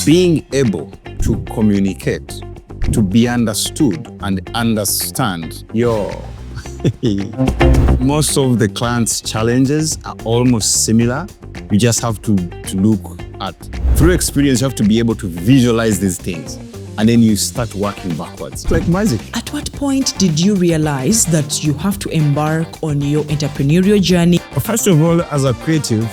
being able to communicate, to be understood and understand most of the clients' challenges are almost similar. You just have to look at, through experience, you have to be able to visualize these things. And then you start working backwards. It's like magic. At what point did you realize that you have to embark on your entrepreneurial journey? First of all, as a creative,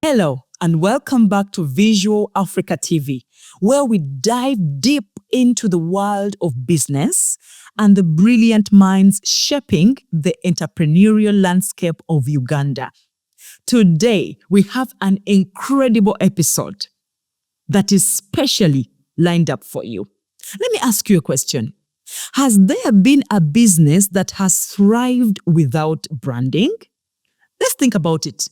Hello, and welcome back to Visual Africa TV, where we dive deep into the world of business and the brilliant minds shaping the entrepreneurial landscape of Uganda. Today, we have an incredible episode that is specially lined up for you. Let me ask you a question. Has there been a business that has thrived without branding? Let's think about it.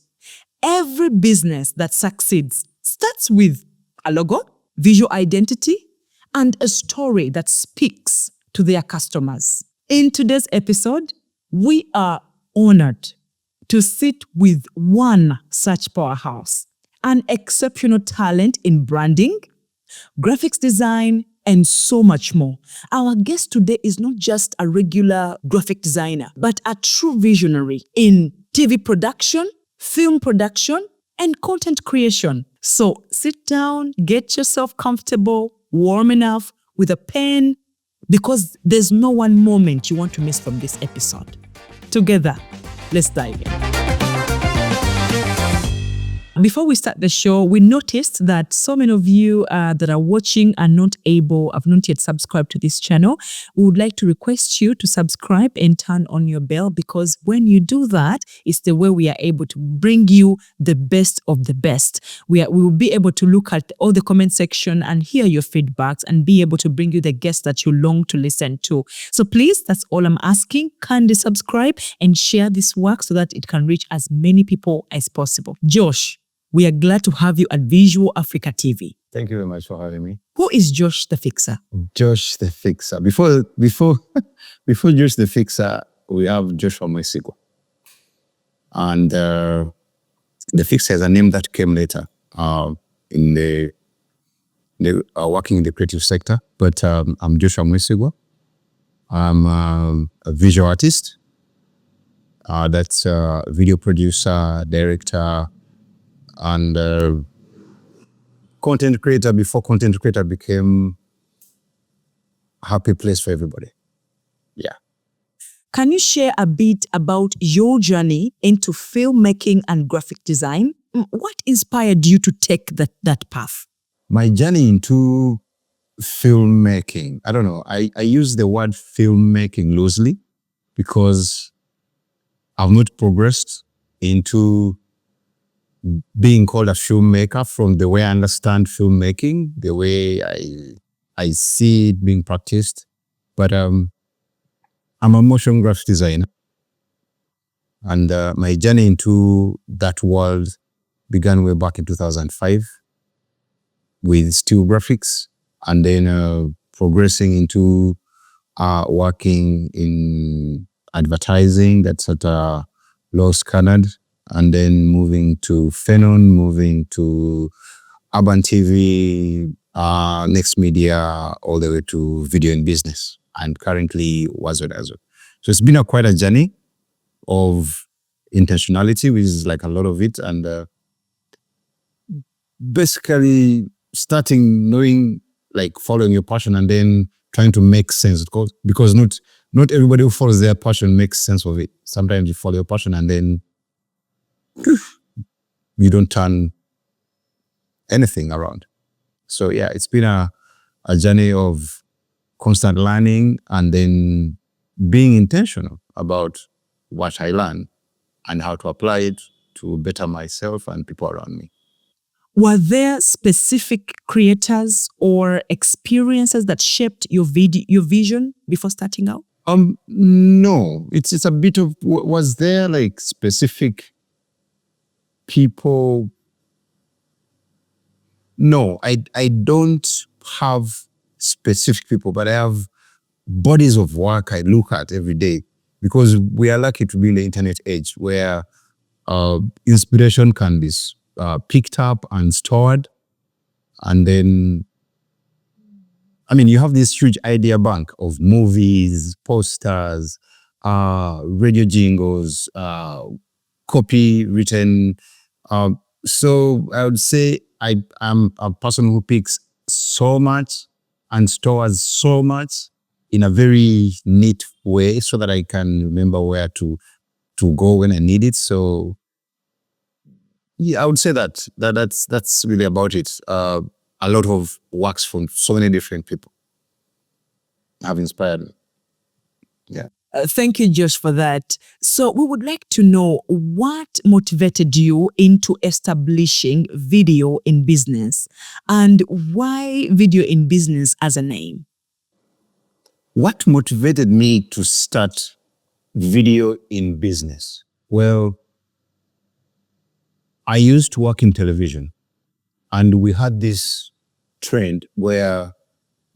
Every business that succeeds starts with a logo, visual identity, and a story that speaks to their customers. In today's episode, we are honored to sit with one such powerhouse, an exceptional talent in branding, graphics design, and so much more. Our guest today is not just a regular graphic designer, but a true visionary in TV production, film production, and content creation. So sit down, get yourself comfortable, warm enough with a pen, because there's no one moment you want to miss from this episode. Together, let's dive in. Before we start the show, we noticed that so many of you that are watching are not yet subscribed to this channel. We would like to request you to subscribe and turn on your bell, because when you do that, it's the way we are able to bring you the best of the best. We will be able to look at all the comment section and hear your feedbacks and be able to bring you the guests that you long to listen to. So please, that's all I'm asking. Kindly subscribe and share this work so that it can reach as many people as possible. Josh, we are glad to have you at Visual Africa TV. thank you very much for having me. Who is Josh the Fixer? Josh the Fixer. Before Josh the Fixer, we have Joshua Mwesigwa. And the Fixer is a name that came later in the working in the creative sector. But I'm Joshua Mwesigwa. I'm a visual artist. That's a video producer, director, and content creator before content creator became a happy place for everybody. Yeah. Can you share a bit about your journey into filmmaking and graphic design? What inspired you to take that path? My journey into filmmaking, I don't know, I use the word filmmaking loosely because I've not progressed into being called a filmmaker from the way I understand filmmaking, the way I see it being practiced. But I'm a motion graphics designer. And my journey into that world began way back in 2005 with still graphics, and then progressing into working in advertising. That's at Los Canada. And then moving to Phenon, moving to Urban TV, Next Media, all the way to Video in Business, and currently Wazoo. So it's been quite a journey of intentionality, which is like a lot of it, and basically starting knowing, like following your passion and then trying to make sense, because not everybody who follows their passion makes sense of it. Sometimes you follow your passion and then you don't turn anything around. So yeah, it's been a journey of constant learning and then being intentional about what I learn and how to apply it to better myself and people around me. Were there specific creators or experiences that shaped your vision before starting out? No, it's a bit of, was there like specific people? No, I don't have specific people, but I have bodies of work I look at every day, because we are lucky to be in the internet age where inspiration can be picked up and stored. And then, I mean, you have this huge idea bank of movies, posters, radio jingles, copy written. So I would say I'm a person who picks so much and stores so much in a very neat way so that I can remember where to go when I need it. So yeah, I would say that's really about it. A lot of works from so many different people have inspired me. Yeah. Thank you, Josh, for that. So we would like to know what motivated you into establishing Vidiyo in business and why Vidiyo in business as a name? What motivated me to start Vidiyo in business? Well, I used to work in television, and we had this trend where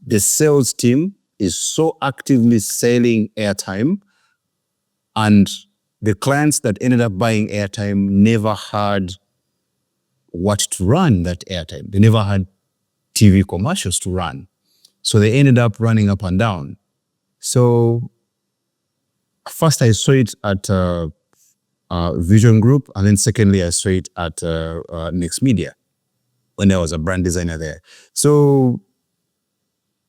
the sales team is so actively selling airtime, and the clients that ended up buying airtime never had what to run that airtime. They never had TV commercials to run. So they ended up running up and down. So first I saw it at Vision Group, and then secondly I saw it at Next Media when I was a brand designer there. So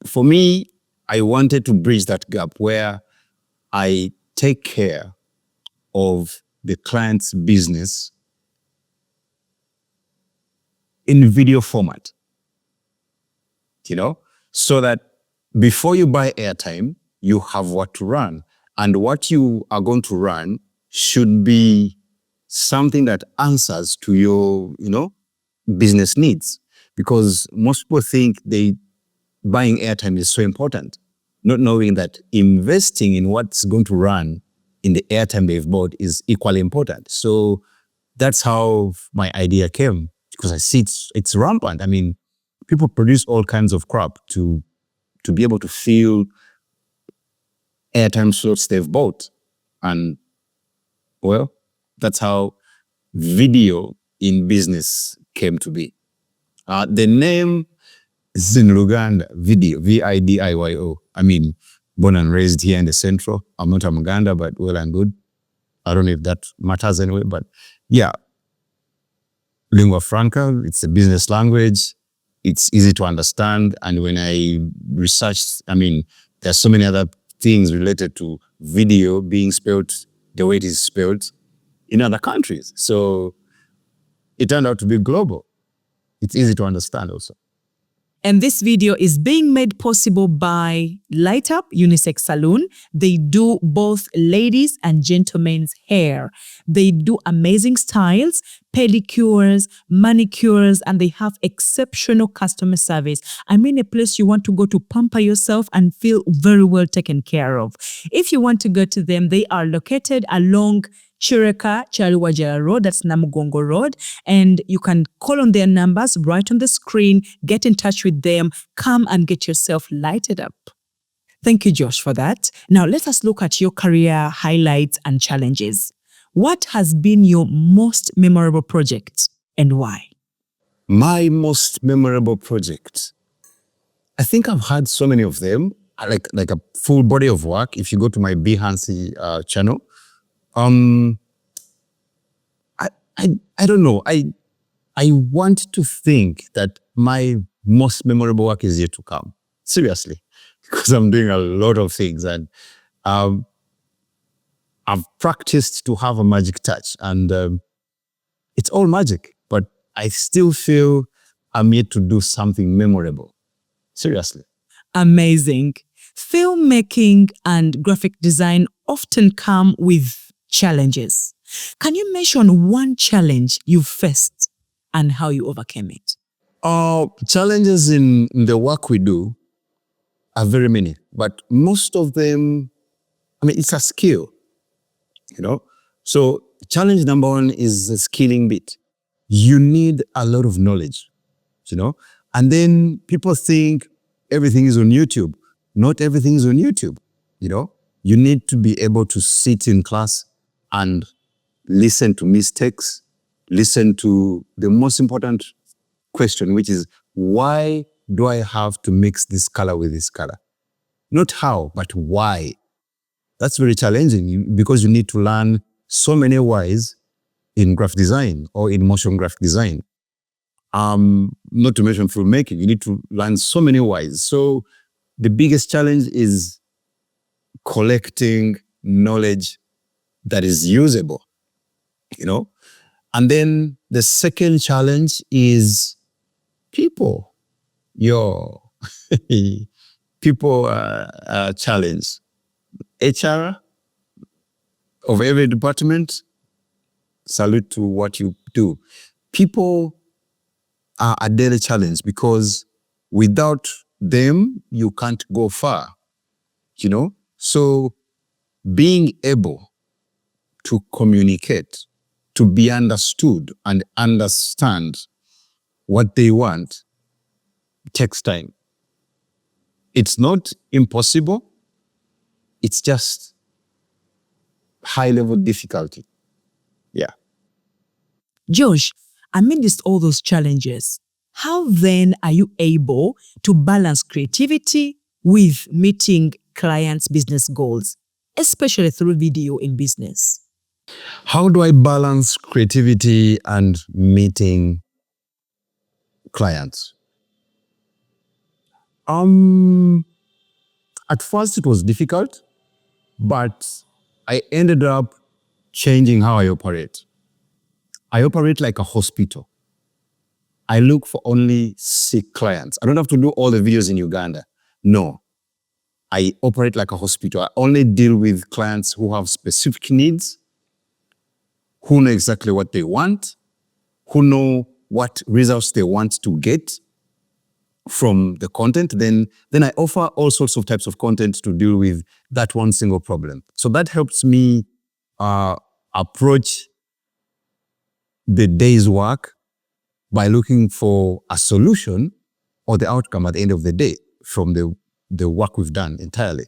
for me, I wanted to bridge that gap where I take care of the client's business in video format, so that before you buy airtime, you have what to run. And what you are going to run should be something that answers to your, business needs. Because most people think buying airtime is so important, not knowing that investing in what's going to run in the airtime they've bought is equally important. So that's how my idea came, because I see it's rampant. I mean, people produce all kinds of crap to be able to fill airtime slots they've bought. And well, that's how Vidiyo in business came to be. The name is in Luganda, Vidiyo, Vidiyo. I mean, born and raised here in the Central. I'm not a Muganda, but well and good. I don't know if that matters anyway, but yeah. Lingua franca, it's a business language. It's easy to understand. And when I researched, I mean, there's so many other things related to Vidiyo being spelled the way it is spelled in other countries. So it turned out to be global. It's easy to understand also. And this video is being made possible by Light Up Unisex Salon. They do both ladies' and gentlemen's hair. They do amazing styles, pedicures, manicures, and they have exceptional customer service. I mean, a place you want to go to pamper yourself and feel very well taken care of. If you want to go to them, they are located along Chireka Chaliwajara Road, that's Namugongo Road, and you can call on their numbers right on the screen, get in touch with them, come and get yourself lighted up. Thank you, Josh, for that. Now let us look at your career highlights and challenges. What has been your most memorable project and why? My most memorable project. I think I've had so many of them, like a full body of work. If you go to my Behance channel, I don't know. I want to think that my most memorable work is yet to come. Seriously, because I'm doing a lot of things, and I've practiced to have a magic touch, and it's all magic. But I still feel I'm yet to do something memorable. Seriously. Amazing. Filmmaking and graphic design often come with challenges. Can you mention one challenge you faced and how you overcame it? Challenges in the work we do are very many, but most of them, I mean, it's a skill, So challenge number one is the skilling bit. You need a lot of knowledge, and then people think everything is on YouTube. Not everything is on YouTube, You need to be able to sit in class and listen to mistakes, listen to the most important question, which is, why do I have to mix this color with this color? Not how, but why. That's very challenging because you need to learn so many whys in graphic design or in motion graphic design. Not to mention filmmaking, you need to learn so many whys. So the biggest challenge is collecting knowledge that is usable, you know? And then the second challenge is people. People challenge. HR of every department, salute to what you do. People are a daily challenge because without them, you can't go far, you know? So being able to communicate, to be understood and understand what they want takes time. It's not impossible. It's just high level difficulty. Yeah. Josh, amidst all those challenges, how then are you able to balance creativity with meeting clients' business goals, especially through video in business? How do I balance creativity and meeting clients? At first it was difficult, but I ended up changing how I operate. I operate like a hospital. I look for only sick clients. I don't have to do all the videos in Uganda. No, I operate like a hospital. I only deal with clients who have specific needs, who know exactly what they want, who know what results they want to get from the content. Then I offer all sorts of types of content to deal with that one single problem. So that helps me approach the day's work by looking for a solution or the outcome at the end of the day from the work we've done entirely.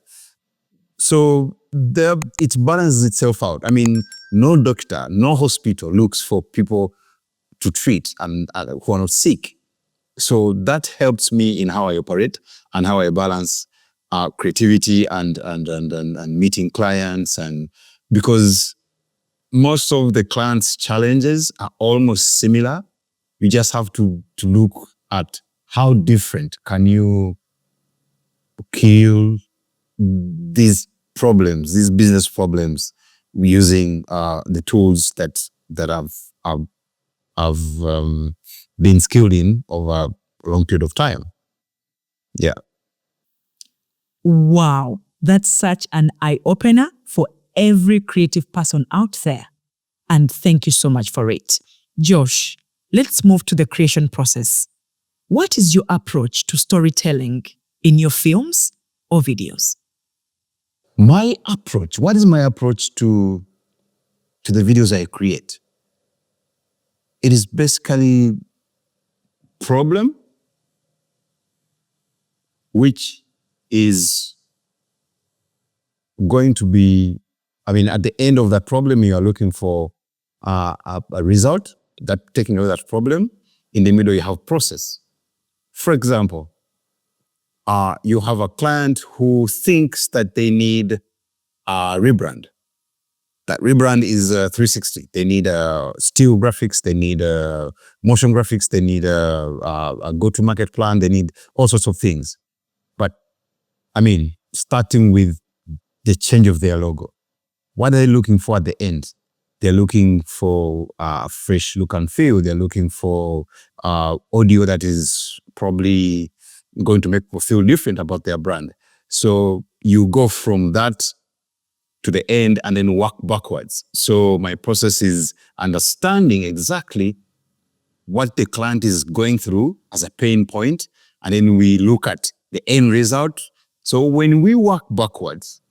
So it balances itself out. I mean, no doctor, no hospital looks for people to treat and who are not sick. So that helps me in how I operate and how I balance creativity and meeting clients, and because most of the clients' challenges are almost similar. You just have to look at how different can you kill these problems, these business problems, using the tools that I've been skilled in over a long period of time. Yeah. Wow, that's such an eye-opener for every creative person out there. And thank you so much for it. Josh, let's move to the creation process. What is your approach to storytelling in your films or videos? My approach, what is my approach to the videos I create? It is basically problem, which is going to be, I mean, at the end of that problem, you are looking for a result, that taking away that problem. In the middle, you have process. For example, you have a client who thinks that they need a rebrand. That rebrand is 360. They need still graphics, they need motion graphics, they need a go-to-market plan, they need all sorts of things. But I mean, starting with the change of their logo. What are they looking for at the end? They're looking for a fresh look and feel. They're looking for audio that is probably going to make people feel different about their brand. So you go from that to the end and then work backwards. So my process is understanding exactly what the client is going through as a pain point, and then we look at the end result. So when we work backwards,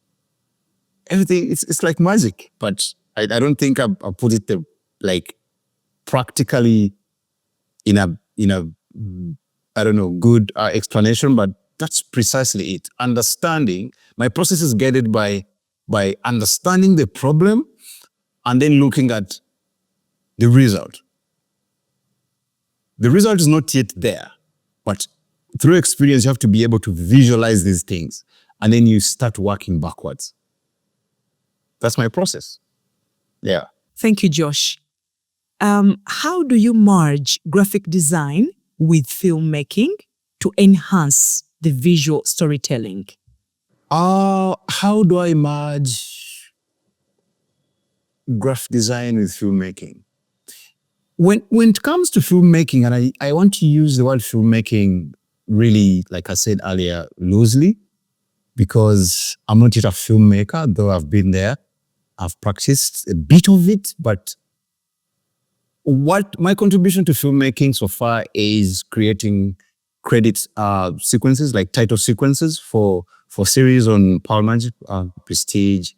everything, it's like magic, but I don't think I put it like practically in a I don't know, good explanation, but that's precisely it. Understanding, my process is guided by understanding the problem, and then looking at the result. The result is not yet there, but through experience, you have to be able to visualize these things, and then you start working backwards. That's my process. Yeah. Thank you, Josh. How do you merge graphic design with filmmaking to enhance the visual storytelling? How do I merge graphic design with filmmaking? When it comes to filmmaking, and I want to use the word filmmaking really, like I said earlier, loosely, because I'm not yet a filmmaker, though I've been there. I've practiced a bit of it, but what my contribution to filmmaking so far is creating credit sequences, like title sequences for series on Power Magic, Prestige,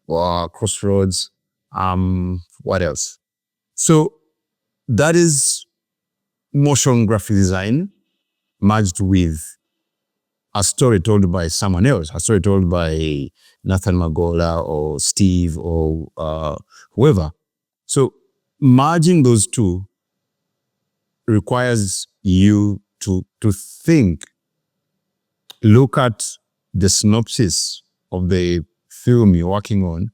Crossroads, what else? So that is motion graphic design merged with a story told by someone else, a story told by Nathan Magola or Steve or whoever. So merging those two requires you to think, look at the synopsis of the film you're working on,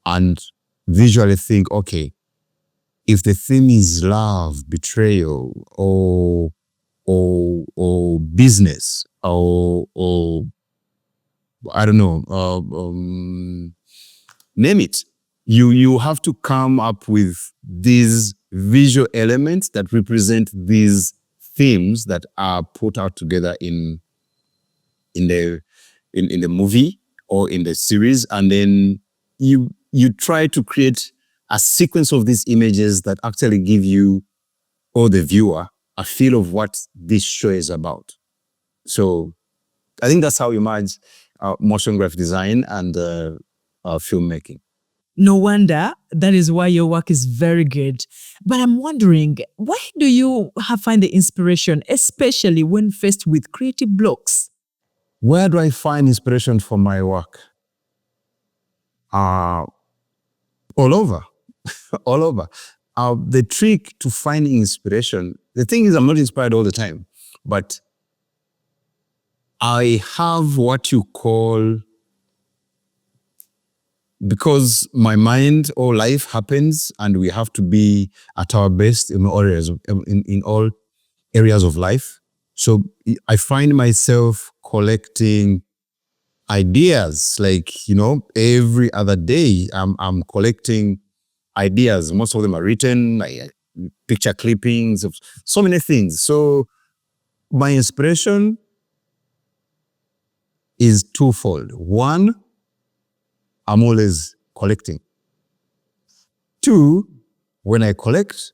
and visually think, okay, if the theme is love, betrayal, or business, or I don't know, name it. You have to come up with these visual elements that represent these themes that are put out together in the movie or in the series, and then you try to create a sequence of these images that actually give you or the viewer a feel of what this show is about. So I think that's how you merge motion graphic design and filmmaking. No wonder, that is why your work is very good. But I'm wondering, why do you find the inspiration, especially when faced with creative blocks? Where do I find inspiration for my work? All over, all over. The trick to finding inspiration, the thing is I'm not inspired all the time, but I have what you call, because my mind or life happens and we have to be at our best in all areas in all areas of life. So I find myself collecting ideas, like, you know, every other day I'm collecting ideas. Most of them are written, like picture clippings of so many things. So my inspiration is twofold. One, I'm always collecting. Two, when I collect,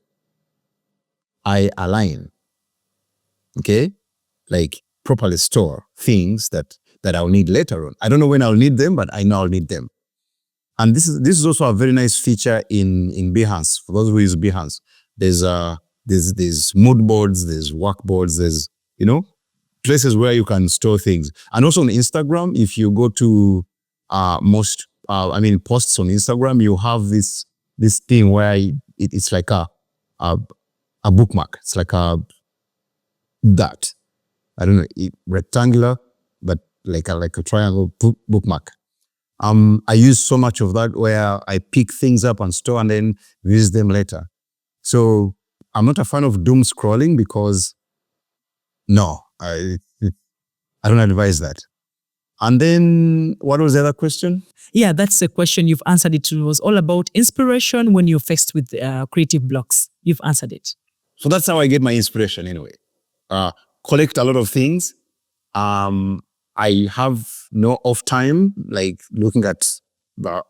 I align. Okay? Like properly store things that I'll need later on. I don't know when I'll need them, but I know I'll need them. And this is also a very nice feature in Behance. For those who use Behance, there's mood boards, there's work boards, there's, you know, places where you can store things. And also on Instagram, if you go to posts on Instagram, you have this thing where it's like a bookmark. It's like a dot. I don't know, rectangular, but like a triangle bookmark. I use so much of that where I pick things up and store and then use them later. So I'm not a fan of doom scrolling because no, I don't advise that. And then what was the other question? Yeah, that's a question. You've answered it. It was all about inspiration when you're faced with creative blocks. You've answered it. So that's how I get my inspiration anyway. Collect a lot of things. I have no off time, like looking at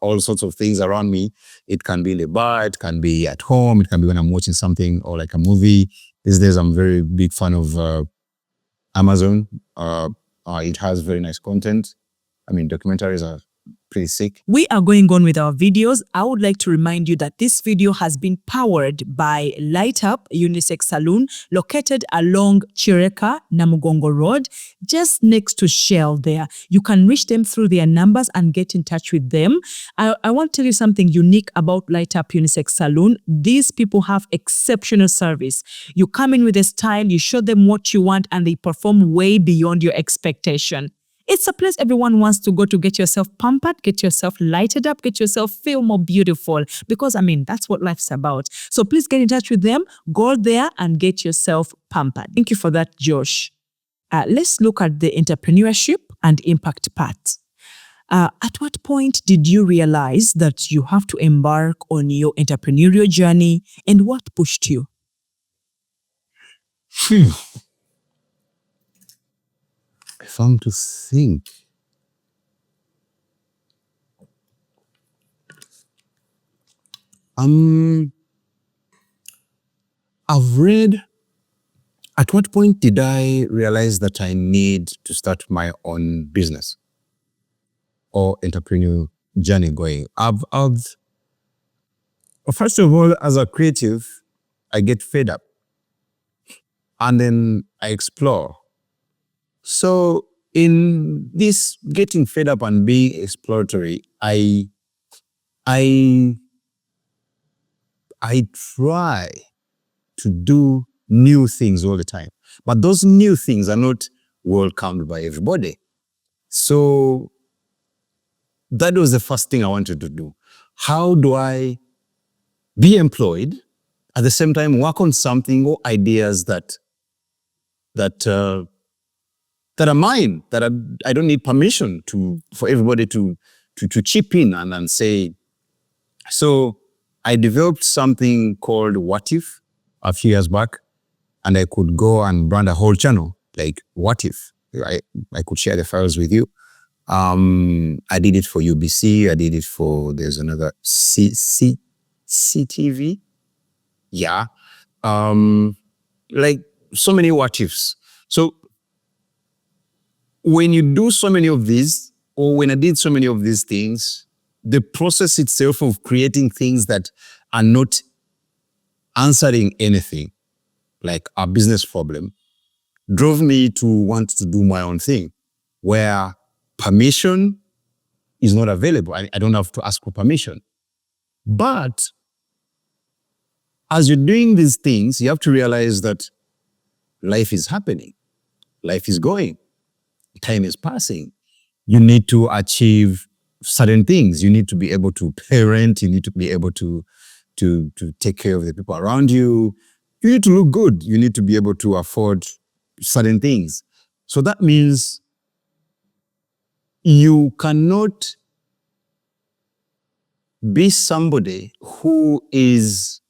all sorts of things around me. It can be in the bar, it can be at home, it can be when I'm watching something or like a movie. These days, I'm very big fan of Amazon. It has very nice content. I mean, documentaries are pretty sick. We are going on with our videos. I would like to remind you that this video has been powered by Light Up Unisex Saloon, located along Chireka, Namugongo Road, just next to Shell there. You can reach them through their numbers and get in touch with them. I want to tell you something unique about Light Up Unisex Saloon. These people have exceptional service. You come in with a style, you show them what you want, and they perform way beyond your expectation. It's a place everyone wants to go to get yourself pampered, get yourself lighted up, get yourself feel more beautiful. Because, that's what life's about. So please get in touch with them, go there and get yourself pampered. Thank you for that, Josh. Let's look at the entrepreneurship and impact part. At what point did you realize that you have to embark on your entrepreneurial journey, and what pushed you? If I'm to think, I've read, at what point did I realize that I need to start my own business or entrepreneurial journey going? First of all, as a creative, I get fed up and then I explore. So in this getting fed up and being exploratory, I try to do new things all the time. But those new things are not welcomed by everybody. So that was the first thing I wanted to do. How do I be employed, at the same time work on something or ideas that are mine, that I don't need permission for everybody to chip in and say. So I developed something called What If a few years back, and I could go and brand a whole channel like What If. I could share the files with you. I did it for UBC. I did it for, there's another CTV. Yeah. Like so many What Ifs. So when you do so many of these, or when I did so many of these things, the process itself of creating things that are not answering anything, like a business problem, drove me to want to do my own thing, where permission is not available. I don't have to ask for permission. But as you're doing these things, you have to realize that life is happening. Life is going. Time is passing. You need to achieve certain things. You need to be able to parent. You need to be able to take care of the people around you. You need to look good. You need to be able to afford certain things. So that means you cannot be somebody who is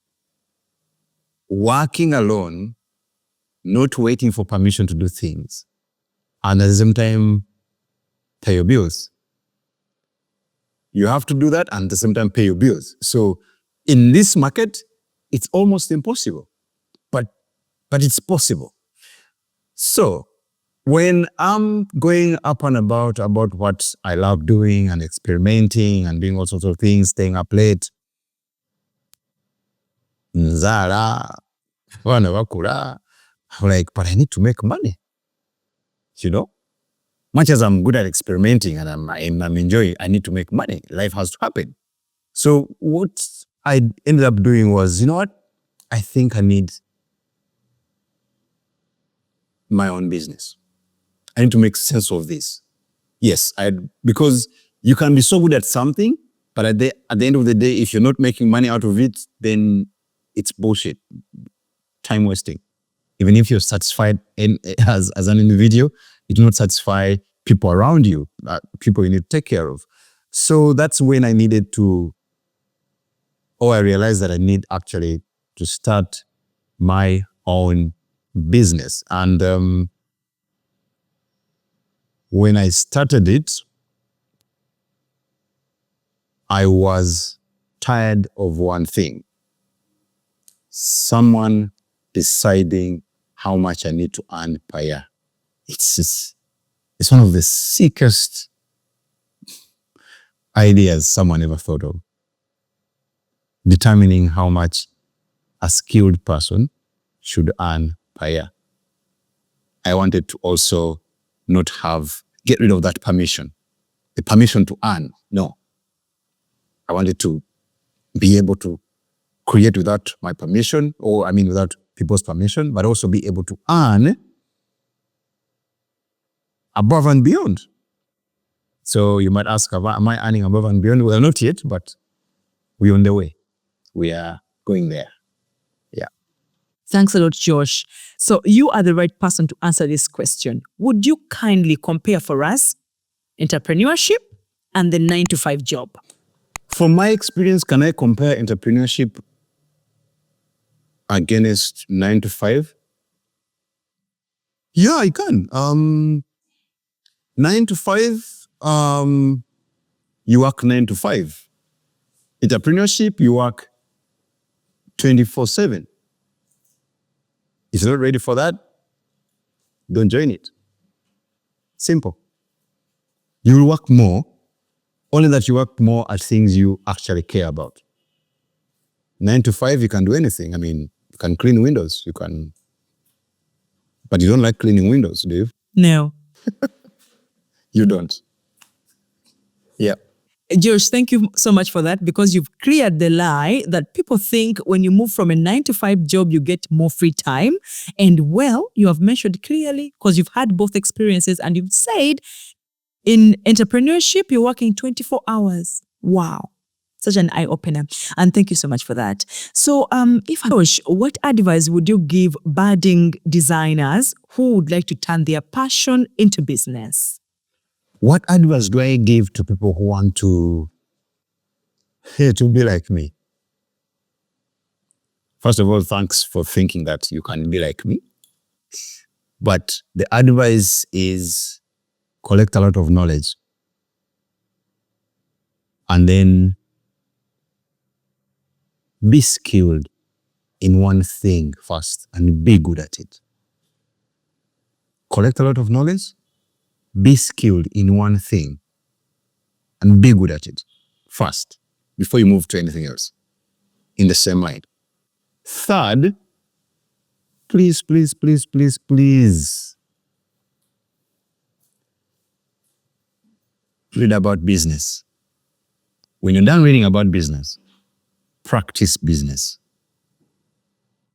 working alone, not waiting for permission to do things, and at the same time pay your bills. You have to do that and at the same time pay your bills. So in this market, it's almost impossible, but it's possible. So when I'm going up and about what I love doing and experimenting and doing all sorts of things, staying up late, nzara, wana wakura, I'm like, but I need to make money. You know? Much as I'm good at experimenting and I'm enjoying, I need to make money. Life has to happen. So what I ended up doing was, you know what? I think I need my own business. I need to make sense of this. Yes, because you can be so good at something, but at the end of the day, if you're not making money out of it, then it's bullshit, time wasting. Even if you're satisfied as an individual, it will not satisfy people around you, people you need to take care of. So that's when I needed to, I realized that I need actually to start my own business. And when I started it, I was tired of one thing: someone deciding how much I need to earn per year. It's one of the sickest, ideas someone ever thought of. Determining how much a skilled person should earn per year. I wanted to also not get rid of that permission, the permission to earn. No. I wanted to be able to create without my permission, without people's permission, but also be able to earn above and beyond. So you might ask, am I earning above and beyond? Well, not yet, but we're on the way. We are going there. Yeah. Thanks a lot, Josh. So you are the right person to answer this question. Would you kindly compare for us entrepreneurship and the 9-to-5 job? From my experience, can I compare entrepreneurship against 9-to-5? Yeah, I can. 9-to-5, you work 9-to-5. Entrepreneurship, you work 24/7. If you're not ready for that, don't join it. Simple. You will work more, only that you work more at things you actually care about. 9-to-5, you can do anything. You can clean windows, but you don't like cleaning windows, do you? No. You don't. Yeah. Josh, thank you so much for that, because you've cleared the lie that people think when you move from a 9-to-5 job, you get more free time. And well, you have mentioned clearly, because you've had both experiences, and you've said in entrepreneurship, you're working 24 hours. Wow. Such an eye-opener. And thank you so much for that. So Josh, what advice would you give budding designers who would like to turn their passion into business? What advice do I give to people who want to be like me? First of all, thanks for thinking that you can be like me. But the advice is collect a lot of knowledge. And then be skilled in one thing first and be good at it. Collect a lot of knowledge, be skilled in one thing and be good at it first before you move to anything else in the same line. Third, please, please, please, please, please read about business. When you're done reading about business, practice business.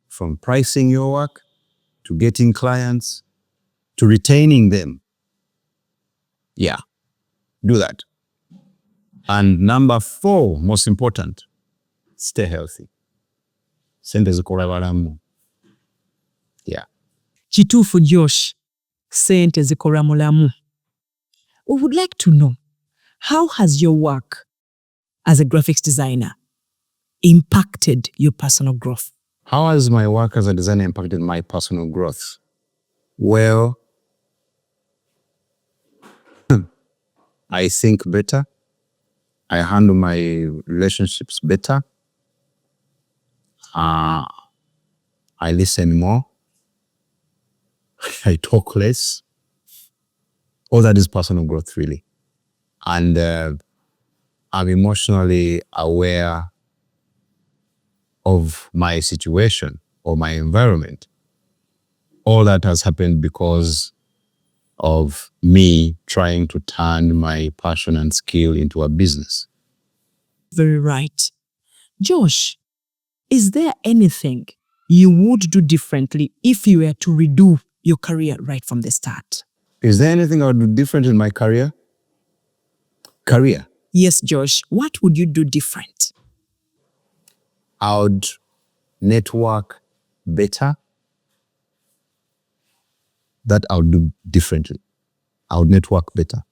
From pricing your work, to getting clients, to retaining them. Yeah, do that. And number 4, most important, stay healthy. Sente zikola balamu. Yeah. Kituufu Josh, sente zikola mulamu. We would like to know, how has your work as a graphics designer impacted your personal growth? How has my work as a designer impacted my personal growth? Well, I think better. I handle my relationships better. I listen more. I talk less. All that is personal growth, really. And I'm emotionally aware of my situation or my environment. All that has happened because of me trying to turn my passion and skill into a business. Very right. Josh, is there anything you would do differently if you were to redo your career right from the start? Is there anything I would do different in my career? Yes, Josh. What would you do different? I would network better. That I would do differently. I would network better.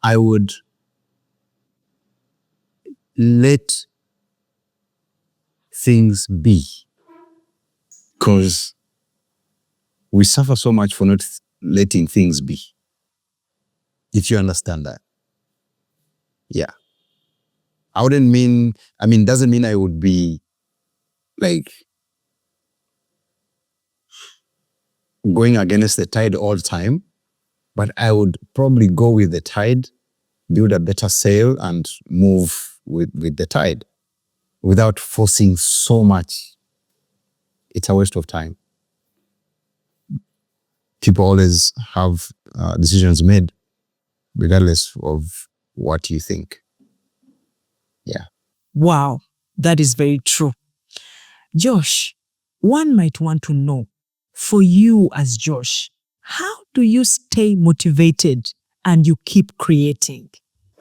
I would let things be. Because we suffer so much for not letting things be. If you understand that. Yeah. Doesn't mean I would be like going against the tide all the time, but I would probably go with the tide, build a better sail, and move with the tide without forcing so much. It's a waste of time. People always have decisions made regardless of what you think. Yeah. Wow, that is very true. Josh, one might want to know, for you as Josh, how do you stay motivated and you keep creating?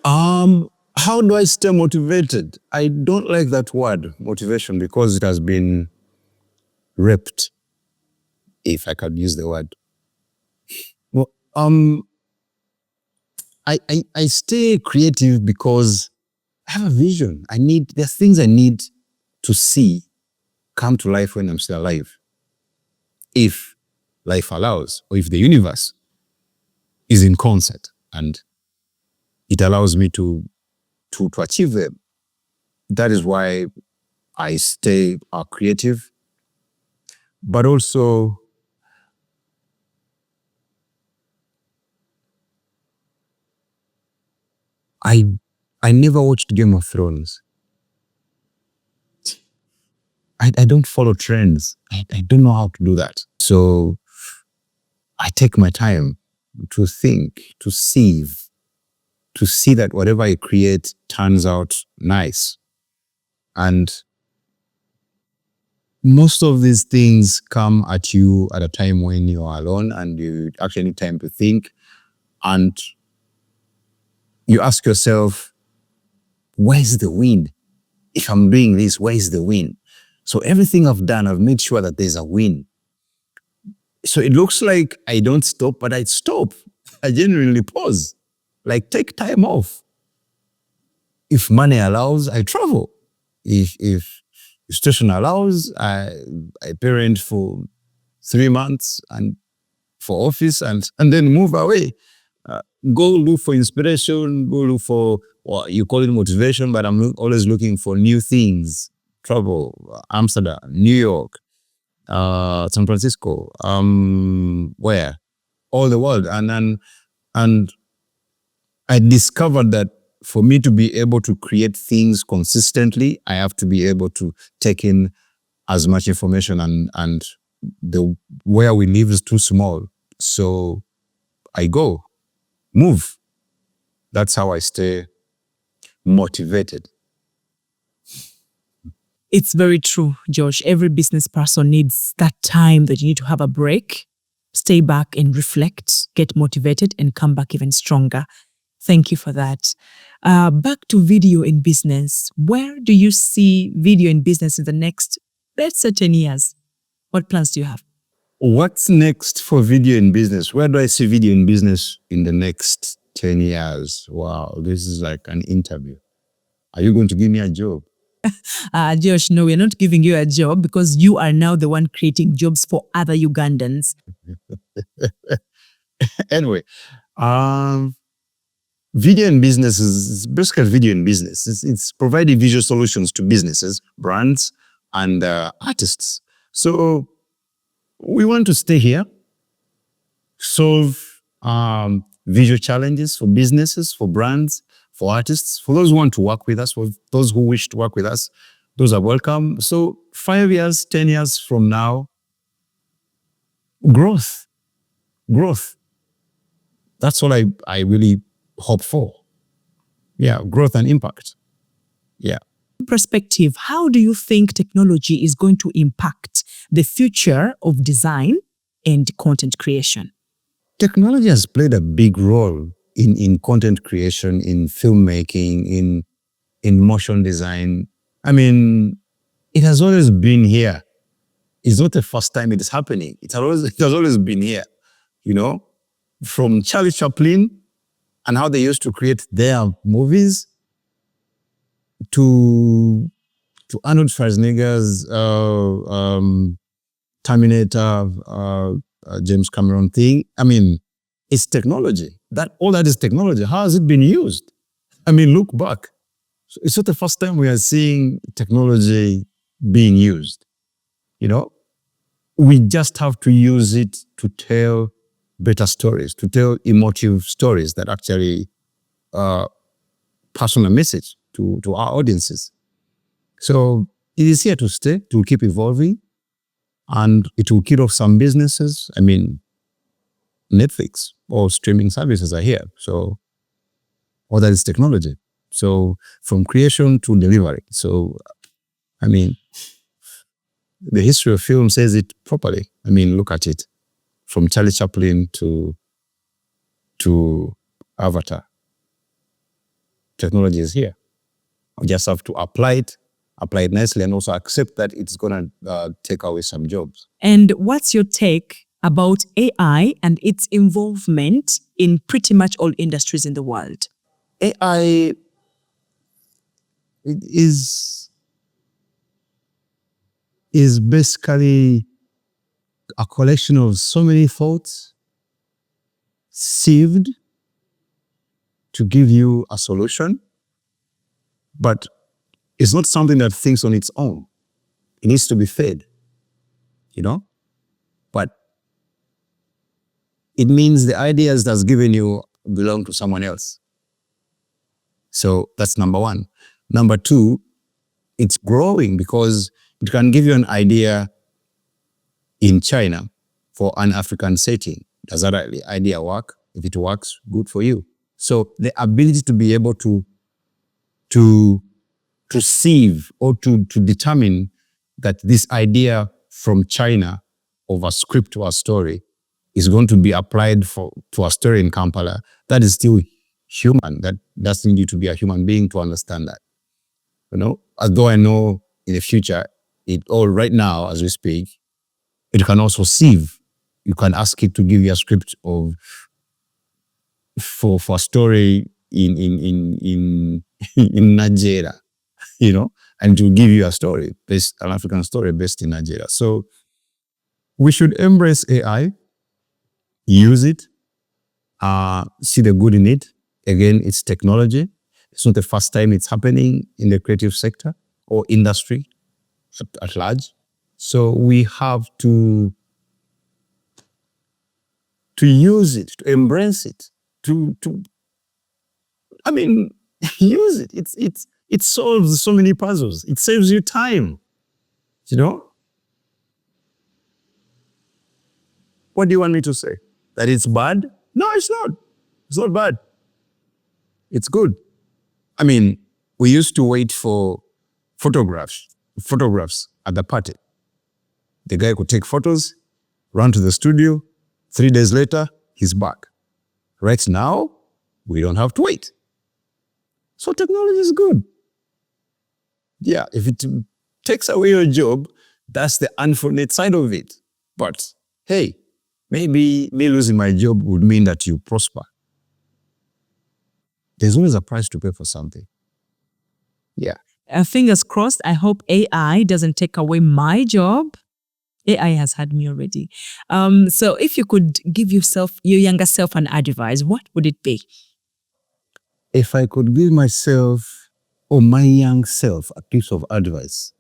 How do I stay motivated? I don't like that word, motivation, because it has been ripped, if I could use the word. Well, I stay creative because I have a vision. There are things I need to see come to life when I'm still alive. If life allows, or if the universe is in concert and it allows me to achieve them. That is why I stay creative. But also, I never watched Game of Thrones. I don't follow trends. I don't know how to do that. So I take my time to think, to sieve, to see that whatever I create turns out nice. And most of these things come at you at a time when you are alone and you actually need time to think. And you ask yourself, where's the win? If I'm doing this, where's the win? So everything I've done, I've made sure that there's a win. So it looks like I don't stop, but I stop. I genuinely pause. Like, take time off. If money allows, I travel. If situation allows, I parent for 3 months and for office and then move away. Go look for inspiration, go look for, well, you call it motivation, but I'm always looking for new things. Travel, Amsterdam, New York, San Francisco, where? All the world. And I discovered that for me to be able to create things consistently, I have to be able to take in as much information, and the where we live is too small. So I go, move. That's how I stay motivated. It's very true, Josh. Every business person needs that time that you need to have a break, stay back and reflect, get motivated, and come back even stronger. Thank you for that. Back to Vidiyo in business. Where do you see Vidiyo in business in the next, let's say, 10 years? What plans do you have? What's next for Vidiyo in business? Where do I see Vidiyo in business in the next 10 years? Wow, this is like an interview. Are you going to give me a job? Josh, no, we're not giving you a job because you are now the one creating jobs for other Ugandans. Anyway, Vidiyo in business is basically Vidiyo in business. It's providing visual solutions to businesses, brands, and artists. So we want to stay here, solve visual challenges for businesses, for brands, for artists, for those who want to work with us, for those who wish to work with us. Those are welcome. So 5 years, 10 years from now, growth. That's what I really hope for. Yeah, growth and impact. Yeah. Perspective, how do you think technology is going to impact the future of design and content creation? Technology has played a big role in content creation, in filmmaking, in motion design. I mean, it has always been here. It's not the first time it is happening. It has always been here, you know, from Charlie Chaplin and how they used to create their movies to Arnold Schwarzenegger's Terminator, James Cameron thing. I mean, it's technology. All that is technology. How has it been used? I mean, look back. So it's not the first time we are seeing technology being used, you know? We just have to use it to tell better stories, to tell emotive stories that actually pass on a message to our audiences. So it is here to stay, it will keep evolving, and it will kill off some businesses. I mean, Netflix or streaming services are here. So, or that is technology. So from creation to delivery. So, I mean, the history of film says it properly. I mean, look at it. From Charlie Chaplin to Avatar. Technology is here. We just have to apply it nicely, and also accept that it's going to take away some jobs. And what's your take about AI and its involvement in pretty much all industries in the world? AI is basically a collection of so many thoughts sieved to give you a solution, but it's not something that thinks on its own. It needs to be fed, you know? But it means the ideas that's given you belong to someone else. So that's number one. Number two, it's growing because it can give you an idea in China for an African setting. Does that idea work? If it works, good for you. So the ability to be able to sieve or to determine that this idea from China of a script or a story is going to be applied to a story in Kampala, that is still human. That doesn't need to be a human being to understand that. You know, although I know in the future, right now as we speak, it can also sieve. You can ask it to give you a script for a story in Nigeria, you know, and to give you an African story based in Nigeria. So we should embrace AI, use it, see the good in it. Again, it's technology. It's not the first time it's happening in the creative sector or industry at large. So we have to use it, to embrace it, use it. It solves so many puzzles. It saves you time, you know? What do you want me to say? That it's bad? No, it's not. It's not bad. It's good. I mean, we used to wait for photographs at the party. The guy could take photos, run to the studio, 3 days later, he's back. Right now, we don't have to wait. So technology is good. Yeah, if it takes away your job, that's the unfortunate side of it. But hey, maybe me losing my job would mean that you prosper. There's always a price to pay for something. Yeah. Fingers crossed, I hope AI doesn't take away my job. AI has had me already. So if you could give your younger self an advice, what would it be? If I could give myself or my young self a piece of advice,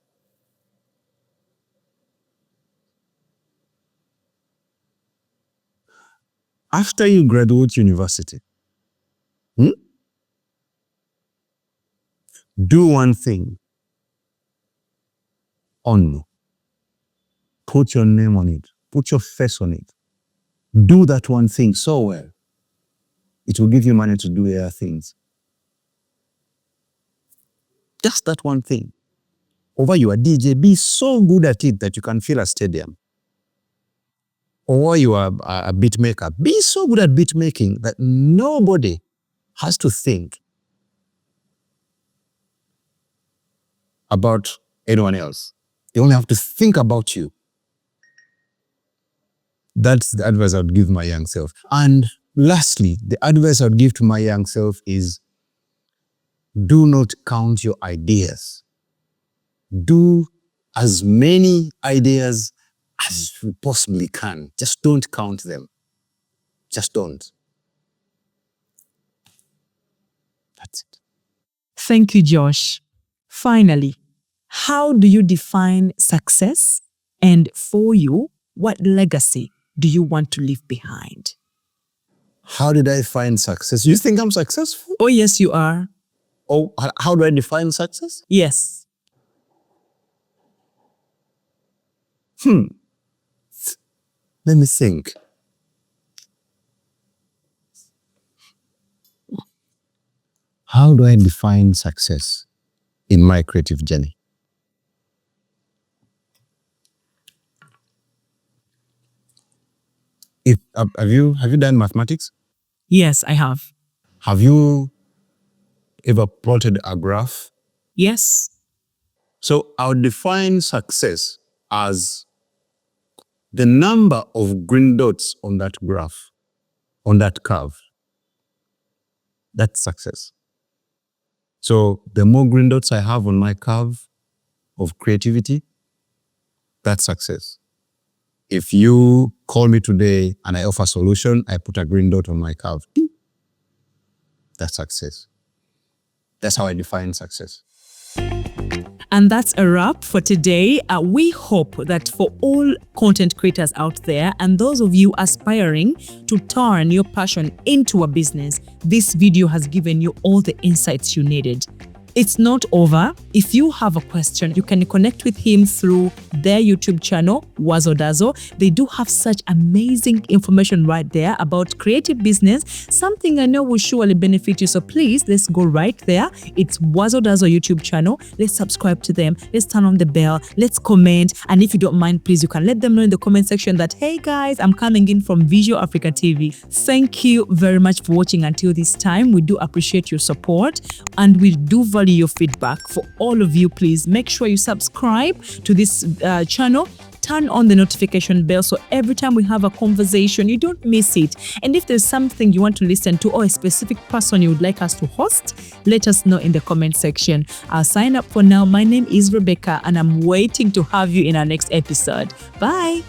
after you graduate university, do one thing only. Put your name on it. Put your face on it. Do that one thing so well. It will give you money to do other things. Just that one thing. Over you are DJ, be so good at it that you can fill a stadium. Or you are a beat maker, be so good at beat making that nobody has to think about anyone else. They only have to think about you. That's the advice I would give my young self. And lastly, the advice I would give to my young self is do not count your ideas. Do as many ideas as you possibly can. Just don't count them. Just don't. That's it. Thank you, Josh. Finally, how do you define success? And for you, What legacy do you want to leave behind? How did I find success? You think I'm successful? Oh, yes, you are. Oh, how do I define success? Yes. Let me think. How do I define success in my creative journey? Have you done mathematics? Yes, I have. Have you ever plotted a graph? Yes. So I would define success as the number of green dots on that graph, on that curve. That's success. So the more green dots I have on my curve of creativity, that's success. If you call me today and I offer a solution, I put a green dot on my curve. That's success. That's how I define success. And that's a wrap for today. We hope that for all content creators out there and those of you aspiring to turn your passion into a business, this video has given you all the insights you needed. It's not over. If you have a question, you can connect with him through their YouTube channel, Wazo Dazo. They do have such amazing information right there about creative business, something I know will surely benefit you. So please, let's go right there. It's Wazo Dazo YouTube channel. Let's subscribe to them. Let's turn on the bell. Let's comment. And if you don't mind, please, you can let them know in the comment section that, hey guys, I'm coming in from Vidiyo Africa TV. Thank you very much for watching until this time. We do appreciate your support and we do value your feedback. For all of you, please make sure you subscribe to this channel. Turn on the notification bell so every time we have a conversation, you don't miss it. And if there's something you want to listen to or a specific person you would like us to host, let us know in the comment section. I'll sign up for now. My name is Rebecca and I'm waiting to have you in our next episode. Bye.